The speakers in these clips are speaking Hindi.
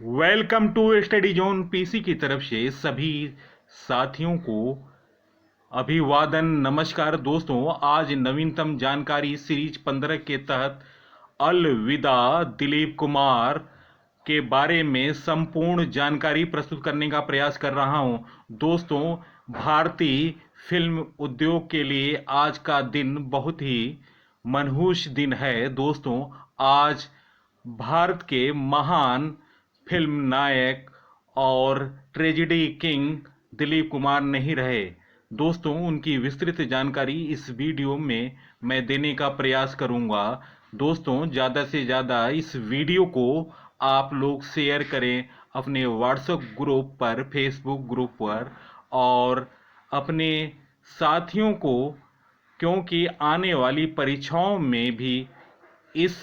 Welcome to study zone PC की तरफ से सभी साथियों को अभिवादन। नमस्कार दोस्तों, आज नवीनतम जानकारी सीरीज 15 के तहत अलविदा दिलीप कुमार के बारे में संपूर्ण जानकारी प्रस्तुत करने का प्रयास कर रहा हूं। दोस्तों, भारतीय फिल्म उद्योग के लिए आज का दिन बहुत ही मनहूस दिन है। दोस्तों, आज भारत के महान फिल्म नायक और ट्रेजेडी किंग दिलीप कुमार नहीं रहे। दोस्तों, उनकी विस्तृत जानकारी इस वीडियो में मैं देने का प्रयास करूंगा। दोस्तों, ज़्यादा से ज़्यादा इस वीडियो को आप लोग शेयर करें अपने व्हाट्सएप ग्रुप पर, फेसबुक ग्रुप पर और अपने साथियों को, क्योंकि आने वाली परीक्षाओं में भी इस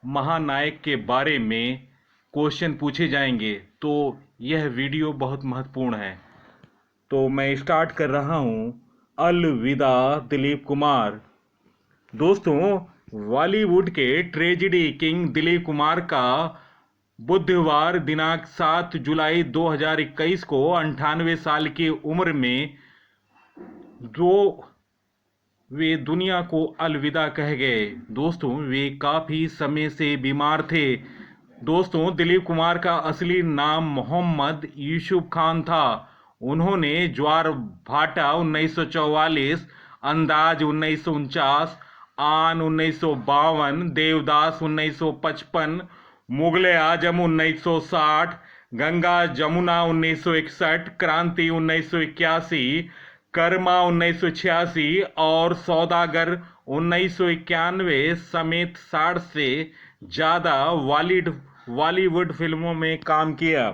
महानायक के बारे में क्वेश्चन पूछे जाएंगे, तो यह वीडियो बहुत महत्वपूर्ण है। तो मैं स्टार्ट कर रहा हूं। अलविदा दिलीप कुमार। दोस्तों, बॉलीवुड के ट्रेजेडी किंग दिलीप कुमार का बुधवार दिनांक 7 जुलाई 2021 को 98 साल की उम्र में वे दुनिया को अलविदा कह गए। दोस्तों, वे काफ़ी समय से बीमार थे। दोस्तों, दिलीप कुमार का असली नाम मोहम्मद यूसुफ खान था। उन्होंने ज्वार भाटा 1944, अंदाज 1949, आन 1952, देवदास 1955, मुगले आजम 1960, गंगा जमुना 1961, क्रांति 1981, कर्मा 1986 और सौदागर 1991 समेत 60 से ज़्यादा बॉलीवुड फिल्मों में काम किया।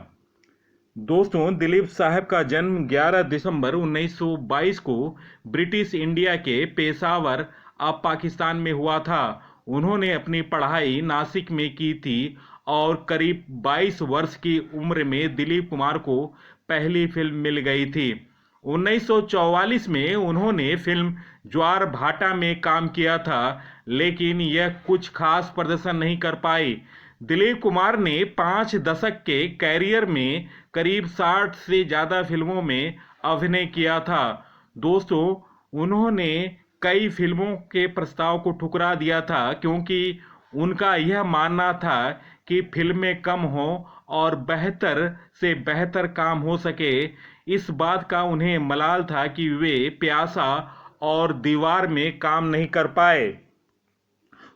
दोस्तों, दिलीप साहब का जन्म 11 दिसंबर 1922 को ब्रिटिश इंडिया के पेशावर, अब पाकिस्तान में हुआ था। उन्होंने अपनी पढ़ाई नासिक में की थी और करीब 22 वर्ष की उम्र में दिलीप कुमार को पहली फिल्म मिल गई थी। 1944 में उन्होंने फिल्म ज्वार भाटा में काम किया था, लेकिन यह कुछ खास प्रदर्शन नहीं कर पाई। दिलीप कुमार ने 5 दशक के कैरियर में करीब 60 से ज़्यादा फिल्मों में अभिनय किया था। दोस्तों, उन्होंने कई फिल्मों के प्रस्ताव को ठुकरा दिया था, क्योंकि उनका यह मानना था कि फिल्में कम हो और बेहतर से बेहतर काम हो सके। इस बात का उन्हें मलाल था कि वे प्यासा और दीवार में काम नहीं कर पाए।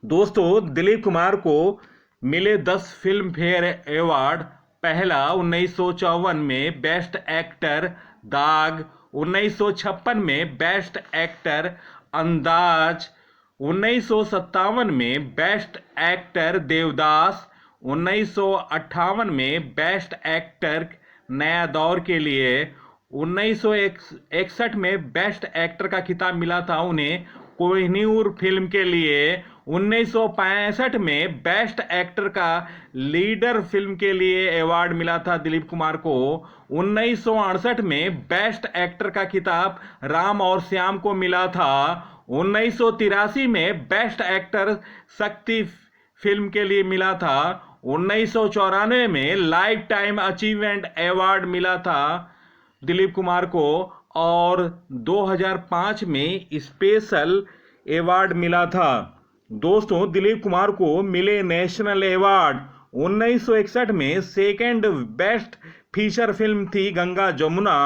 दोस्तों, दिलीप कुमार को मिले 10 फिल्म फेयर अवार्ड। पहला 1954 में बेस्ट एक्टर दाग, 1956 में बेस्ट एक्टर अंदाज, 1957 में बेस्ट एक्टर देवदास, 1958 में बेस्ट एक्टर नया दौर के लिए, 1961 में बेस्ट एक्टर का खिताब मिला था उन्हें कोहिनूर फिल्म के लिए, 1965 में बेस्ट एक्टर का लीडर फिल्म के लिए अवार्ड मिला था दिलीप कुमार को, 1968 में बेस्ट एक्टर का खिताब राम और श्याम को मिला था, 1983 में बेस्ट एक्टर शक्ति फिल्म के लिए मिला था, 1994 में लाइफ टाइम अचीवमेंट अवार्ड मिला था दिलीप कुमार को और 2005 में स्पेशल अवार्ड मिला था। दोस्तों, दिलीप कुमार को मिले नेशनल अवार्ड। 1961 में सेकंड बेस्ट फीचर फिल्म थी गंगा जमुना।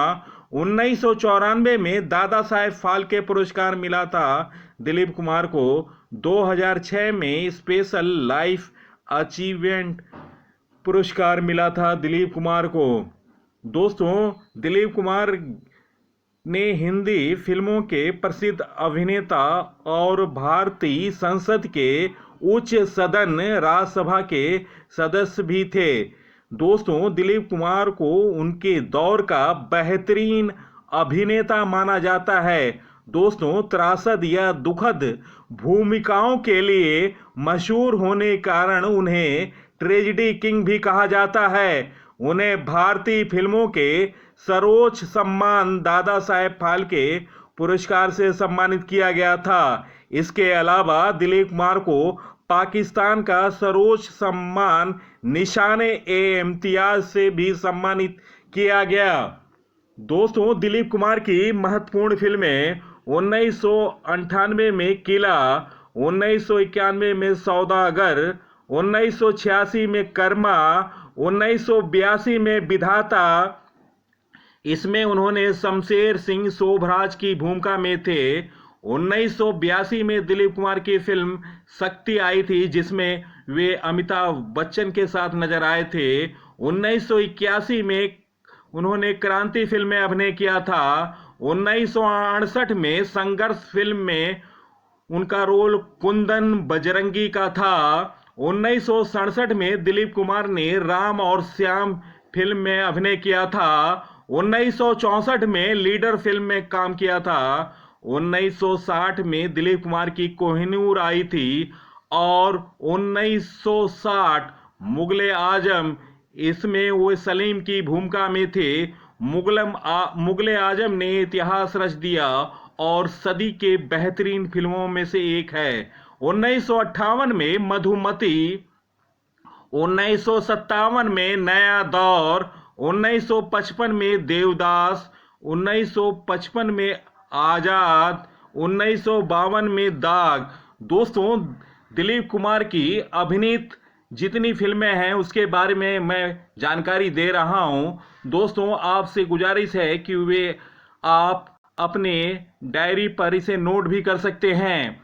1994 में दादा साहेब फाल्के पुरस्कार मिला था दिलीप कुमार को। 2006 में स्पेशल लाइफ अचीवमेंट पुरस्कार मिला था दिलीप कुमार को। दोस्तों, दिलीप कुमार ने हिंदी फिल्मों के प्रसिद्ध अभिनेता और भारतीय संसद के उच्च सदन राज्यसभा के सदस्य भी थे। दोस्तों, दिलीप कुमार को उनके दौर का बेहतरीन अभिनेता माना जाता है। दोस्तों, त्रासद या दुखद भूमिकाओं के लिए मशहूर होने के कारण उन्हें ट्रेजेडी किंग भी कहा जाता है। उन्हें भारतीय फिल्मों के सर्वोच्च सम्मान दादा साहेब फाल्के पुरस्कार से सम्मानित किया गया था। इसके अलावा दिलीप कुमार को पाकिस्तान का सर्वोच्च सम्मान निशान-ए-इम्तियाज से भी सम्मानित किया गया। दोस्तों, दिलीप कुमार की महत्वपूर्ण फिल्में 1998 में किला, 1991 में सौदागर, 1986 में कर्मा, 1982 में विधाता। इसमें उन्होंने शमशेर सिंह शोभराज की भूमिका में थे। 1982 में दिलीप कुमार की फिल्म शक्ति आई थी, जिसमें वे अमिताभ बच्चन के साथ नजर आए थे। 1981 में उन्होंने क्रांति फिल्म में अभिनय किया था। 1968 में संघर्ष फिल्म में उनका रोल कुंदन बजरंगी का था। 1967 में दिलीप कुमार ने राम और श्याम फिल्म में अभिनय किया था। 1964 में लीडर फिल्म में काम किया था। 1960 में दिलीप कुमार की कोहिनूर आई थी और 1960 मुगले आजम, इसमें वो सलीम की भूमिका में थे। मुगले आजम ने इतिहास रच दिया और सदी के बेहतरीन फिल्मों में से एक है। 1958 में मधुमती, 1957 में नया दौर, 1955 में देवदास, 1955 में आजाद, 1952 में दाग। दोस्तों, दिलीप कुमार की अभिनीत जितनी फिल्में हैं उसके बारे में मैं जानकारी दे रहा हूं। दोस्तों, आपसे गुजारिश है कि वे आप अपने डायरी पर इसे नोट भी कर सकते हैं।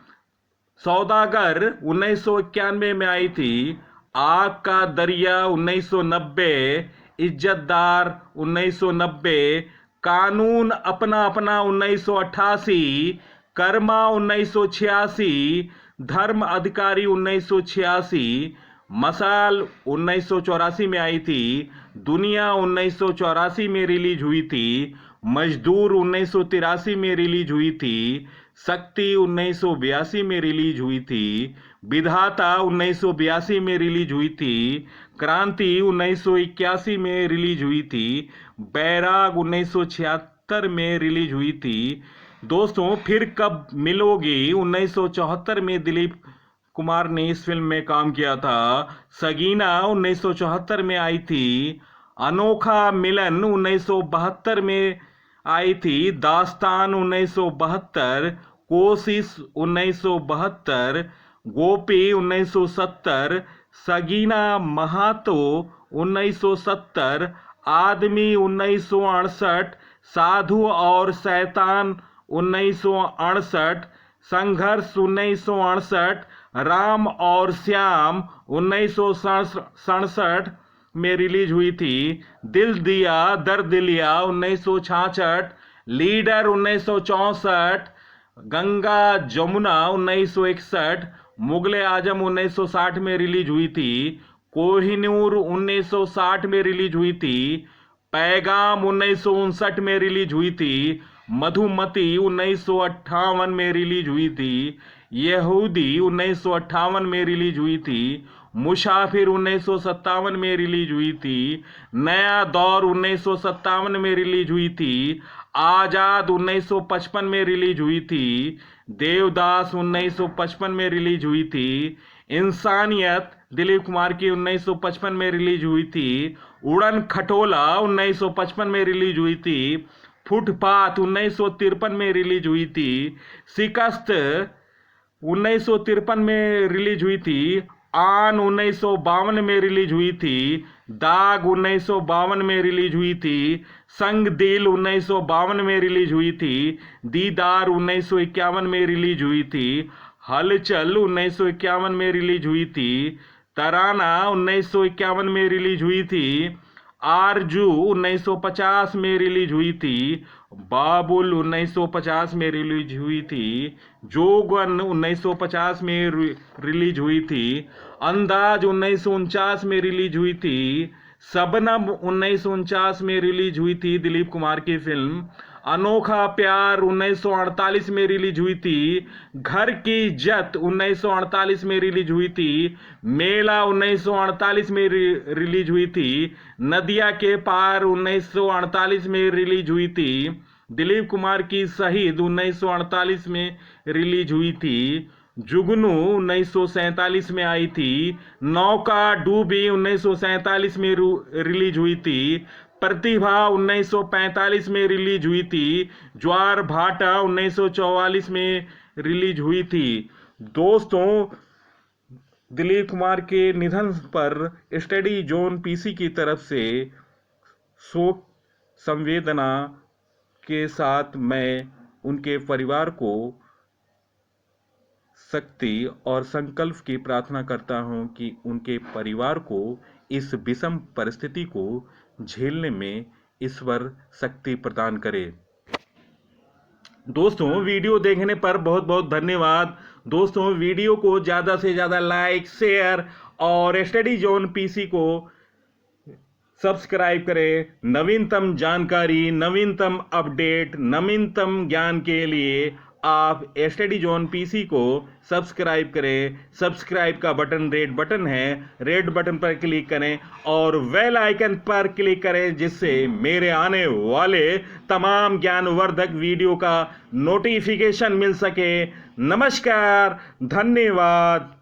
सौदागर 1991 में आई थी। आग का दरिया 1990, इज्जतदार 1990, कानून अपना अपना 1988, कर्मा 1986, धर्म अधिकारी 1986, मसाल 1984 में आई थी, दुनिया 1984 में रिलीज हुई थी, मजदूर 1983 में रिलीज हुई थी, शक्ति 1982 में रिलीज हुई थी, विधाता 1982 में रिलीज हुई थी, क्रांति 1981 में रिलीज हुई थी, बैराग 1976 में रिलीज हुई थी। दोस्तों, फिर कब मिलोगी 1974 में दिलीप कुमार ने इस फिल्म में काम किया था। सगीना 1974 में आई थी। अनोखा मिलन 1972 में आई थी। दास्तान 1972, कोशिश 1972, गोपी 1970, सगीना महातो 1970, आदमी 1968, साधु और शैतान 1968, संघर्ष 1968, राम और श्याम 1967 में रिलीज हुई थी, दिल दिया दर्द लिया 1966, लीडर 1964, गंगा जमुना 1961, मुगले आजम 1960 में रिलीज हुई थी, कोहिनूर 1960 में रिलीज हुई थी, पैगाम 1959 में रिलीज हुई थी, मधुमती 1958 में रिलीज हुई थी, यहूदी 1958 में रिलीज हुई थी, मुसाफिर 1957 में रिलीज हुई थी, नया दौर 1957 में रिलीज हुई थी, आजाद 1955 में रिलीज हुई थी, देवदास 1955 में रिलीज हुई थी, इंसानियत दिलीप कुमार की 1955 में रिलीज हुई थी, उड़न खटोला 1955 में रिलीज हुई थी, फुटपाथ 1953 में रिलीज हुई थी, शिकस्त 1953 में रिलीज हुई थी, आन 1952 में रिलीज हुई थी, दाग 1952 में रिलीज हुई थी, संग दिल 1952 में रिलीज हुई थी, दीदार 1951 में रिलीज हुई थी, हलचल 1951 में रिलीज हुई थी, तराना 1951 में रिलीज हुई थी, आरजू 1950 में रिलीज हुई थी, बाबुल 1950 में रिलीज हुई थी, जोगन 1950 में रिलीज हुई थी, अंदाज 1949 में रिलीज हुई थी, शबनम 1949 में रिलीज हुई थी दिलीप कुमार की फिल्म, अनोखा प्यार 1948 में रिलीज हुई थी, घर की इज्जत 1948 में रिलीज हुई थी, मेला 1948 में रिलीज हुई थी, नदिया के पार 1948 में रिलीज हुई थी, दिलीप कुमार की शहीद 1948 में रिलीज हुई थी, जुगनू 1947 में आई थी, नौका डूबी 1947 में रिलीज हुई थी, प्रतिभा 1945 में रिलीज हुई थी, ज्वार भाटा 1944 में रिलीज हुई थी। दोस्तों, दिलीप कुमार के निधन पर स्टडी जोन पीसी की तरफ से शोक संवेदना के साथ मैं उनके परिवार को शक्ति और संकल्प की प्रार्थना करता हूं कि उनके परिवार को इस विषम परिस्थिति को झेलने में ईश्वर शक्ति प्रदान करे। दोस्तों, वीडियो देखने पर बहुत बहुत धन्यवाद। दोस्तों, वीडियो को ज़्यादा से ज़्यादा लाइक, शेयर और स्टडी जोन पीसी को सब्सक्राइब करें। नवीनतम जानकारी, नवीनतम अपडेट, नवीनतम ज्ञान के लिए आप स्टडी जोन पीसी को सब्सक्राइब करें। सब्सक्राइब का बटन रेड बटन है, रेड बटन पर क्लिक करें और बेल आइकन पर क्लिक करें, जिससे मेरे आने वाले तमाम ज्ञानवर्धक वीडियो का नोटिफिकेशन मिल सके। नमस्कार, धन्यवाद।